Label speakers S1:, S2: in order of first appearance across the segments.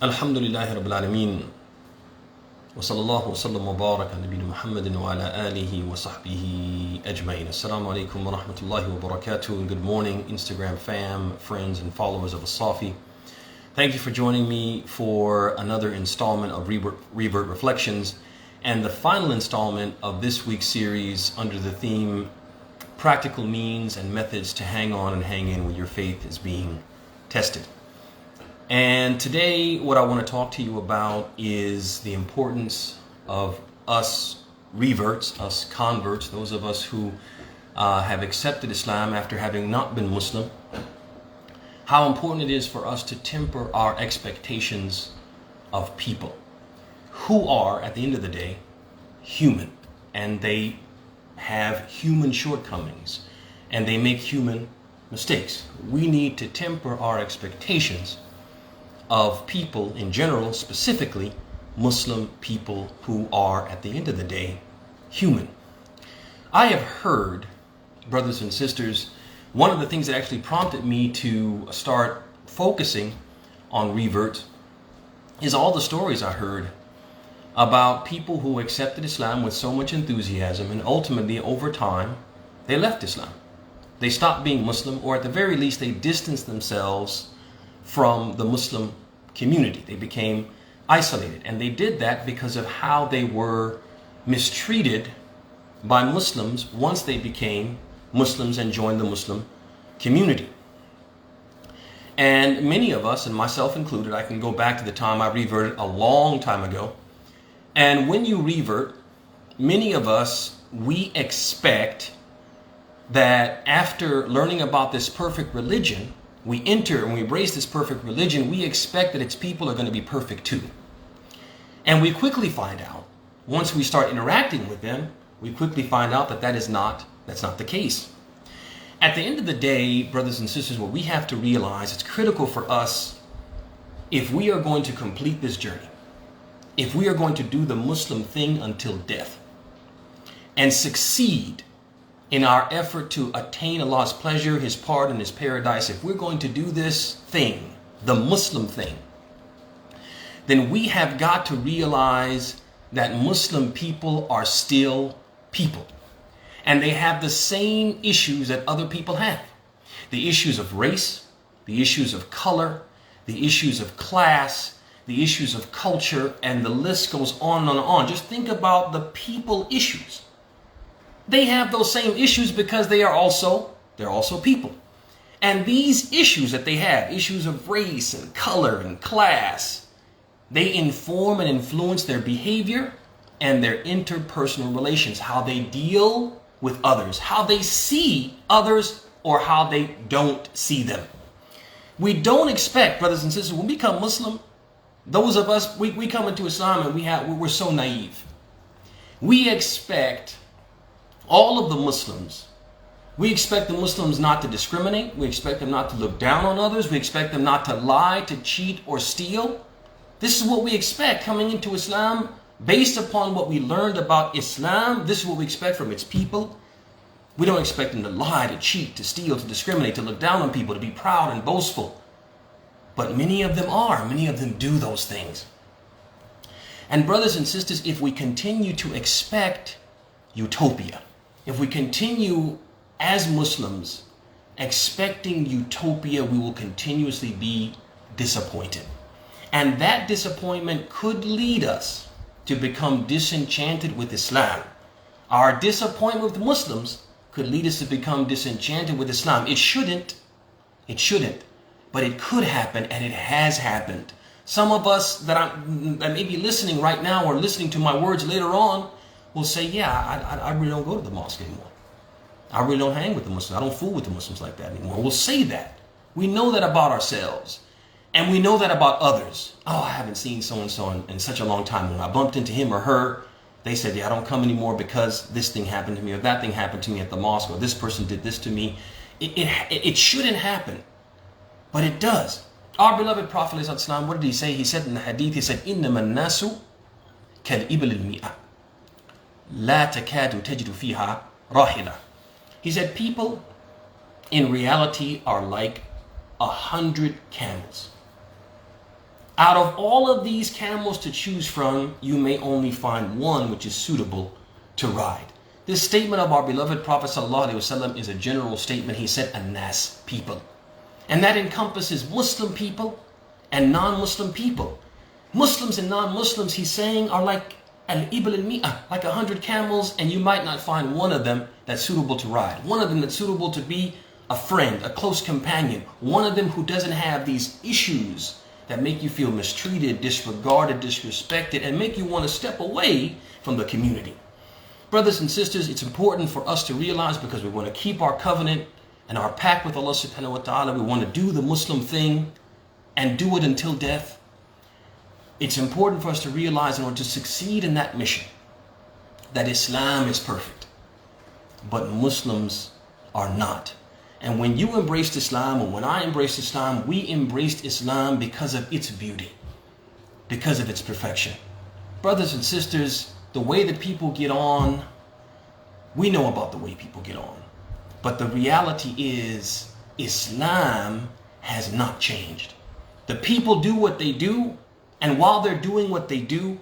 S1: Alhamdulillahi Rabbil Alameen. Wa sallallahu wa sallam wa baraka nabiyina Muhammadin wa ala alihi wa sahbihi ajmain. Assalamu alaikum wa rahmatullahi wa barakatuh. And good morning, Instagram fam, friends, and followers of As-Safi. Thank you for joining me for another installment of Revert Reflections and the final installment of this week's series under the theme Practical Means and Methods to Hang On and Hang In When Your Faith is Being Tested. And today what I want to talk to you about is the importance of us reverts, us converts, those of us who have accepted Islam after having not been Muslim, how important it is for us to temper our expectations of people who are, at the end of the day, human, and they have human shortcomings and they make human mistakes. We need to temper our expectations of people in general, specifically Muslim people who are, at the end of the day, human. I have heard, brothers and sisters, one of the things that actually prompted me to start focusing on Revert is all the stories I heard about people who accepted Islam with so much enthusiasm, and ultimately, over time, they left Islam. They stopped being Muslim, or at the very least, they distanced themselves from the Muslim community. They became isolated, and they did that because of how they were mistreated by Muslims once they became Muslims and joined the Muslim community. And many of us, and myself included, I can go back to the time I reverted a long time ago. And when you revert, many of us, we expect that after learning about this perfect religion, we enter and we embrace this perfect religion, we expect that its people are going to be perfect too. And we quickly find out, once we start interacting with them, we quickly find out that that's not the case. At the end of the day, brothers and sisters, what we have to realize, it's critical for us, if we are going to complete this journey, if we are going to do the Muslim thing until death and succeed in our effort to attain Allah's pleasure, His pardon, His paradise, if we're going to do this thing, the Muslim thing, then we have got to realize that Muslim people are still people. And they have the same issues that other people have. The issues of race, the issues of color, the issues of class, the issues of culture, and the list goes on and on. Just think about the people issues. They have those same issues because they're also people. And these issues that they have, issues of race and color and class, they inform and influence their behavior and their interpersonal relations, how they deal with others, how they see others, or how they don't see them. We don't expect, brothers and sisters, when we become Muslim, those of us, we come into Islam and we're so naive. We expect all of the Muslims, we expect the Muslims not to discriminate. We expect them not to look down on others. We expect them not to lie, to cheat, or steal. This is what we expect coming into Islam. Based upon what we learned about Islam, this is what we expect from its people. We don't expect them to lie, to cheat, to steal, to discriminate, to look down on people, to be proud and boastful. But many of them do those things. And brothers and sisters, if we continue to expect utopia, if we continue as Muslims expecting utopia, we will continuously be disappointed. And that disappointment could lead us to become disenchanted with Islam. Our disappointment with Muslims could lead us to become disenchanted with Islam. It shouldn't, but it could happen, and it has happened. Some of us that may be listening right now or listening to my words later on will say, yeah, I really don't go to the mosque anymore. I really don't hang with the Muslims. I don't fool with the Muslims like that anymore. We'll say that. We know that about ourselves. And we know that about others. Oh, I haven't seen so-and-so in such a long time. When I bumped into him or her, they said, yeah, I don't come anymore because this thing happened to me, or that thing happened to me at the mosque, or this person did this to me. It shouldn't happen, but it does. Our beloved Prophet, what did he say? He said in the hadith, he said, إِنَّمَا النَّاسُ كَالْإِبِلِ الْمِئَةِ لَا تَكَادُ تَجِدُ فِيهَا رَاحِلَةً. He said, people in reality are like 100 camels. Out of all of these camels to choose from, you may only find one which is suitable to ride. This statement of our beloved Prophet ﷺ is a general statement. He said, "An-nas," people. And that encompasses Muslim people and non-Muslim people. Muslims and non-Muslims, he's saying, are like al-ibl al-mi'ah, like 100 camels, and you might not find one of them that's suitable to ride. One of them that's suitable to be a friend, a close companion. One of them who doesn't have these issues that make you feel mistreated, disregarded, disrespected, and make you want to step away from the community. Brothers and sisters, it's important for us to realize, because we want to keep our covenant and our pact with Allah subhanahu wa ta'ala, we want to do the Muslim thing and do it until death. It's important for us to realize, in order to succeed in that mission, that Islam is perfect, but Muslims are not. And when you embraced Islam, and when I embraced Islam, we embraced Islam because of its beauty, because of its perfection. Brothers and sisters, the way that people get on, we know about the way people get on. But the reality is, Islam has not changed. The people do what they do, and while they're doing what they do,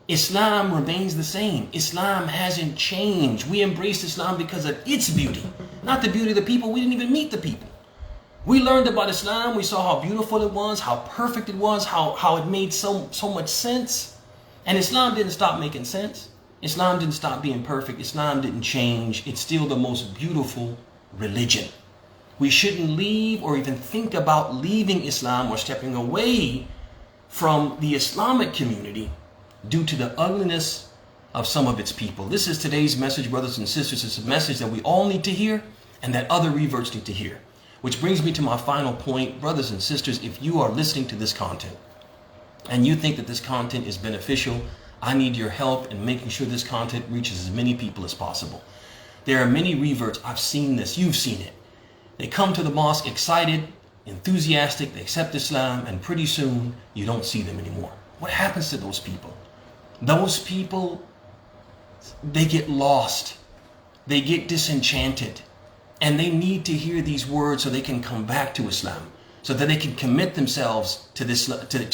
S1: Islam remains the same. Islam hasn't changed. We embraced Islam because of its beauty, not the beauty of the people. We didn't even meet the people. We learned about Islam. We saw how beautiful it was, how perfect it was, how it made so much sense. And Islam didn't stop making sense. Islam didn't stop being perfect. Islam didn't change. It's still the most beautiful religion. We shouldn't leave or even think about leaving Islam or stepping away from the Islamic community due to the ugliness of some of its people. This is today's message, brothers and sisters. It's a message that we all need to hear and that other reverts need to hear. Which brings me to my final point. Brothers and sisters, if you are listening to this content and you think that this content is beneficial, I need your help in making sure this content reaches as many people as possible. There are many reverts. I've seen this. You've seen it. They come to the mosque excited, enthusiastic, they accept Islam, and pretty soon you don't see them anymore. What happens to those people? Those people, they get lost. They get disenchanted. And they need to hear these words so they can come back to Islam, so that they can commit themselves to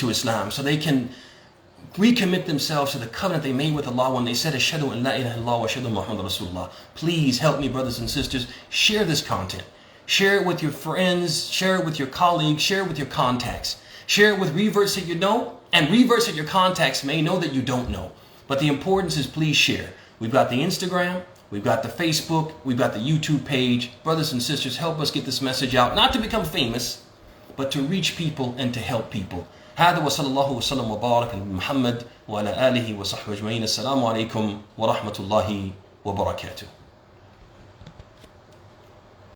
S1: Islam, so they can recommit themselves to the covenant they made with Allah when they said, Ashhadu an la ilaha illallah wa ashhadu Muhammad Rasulullah. Please help me, brothers and sisters. Share this content. Share it with your friends. Share it with your colleagues. Share it with your contacts. Share it with reverts that you know, and reverts that your contacts may know that you don't know. But the importance is, please share. We've got the Instagram. We've got the Facebook. We've got the YouTube page. Brothers and sisters, help us get this message out. Not to become famous, but to reach people and to help people. هذا وصلى الله وسلم وبارك على محمد وعلى آله وصحبه أجمعين. السلام عليكم ورحمة الله وبركاته.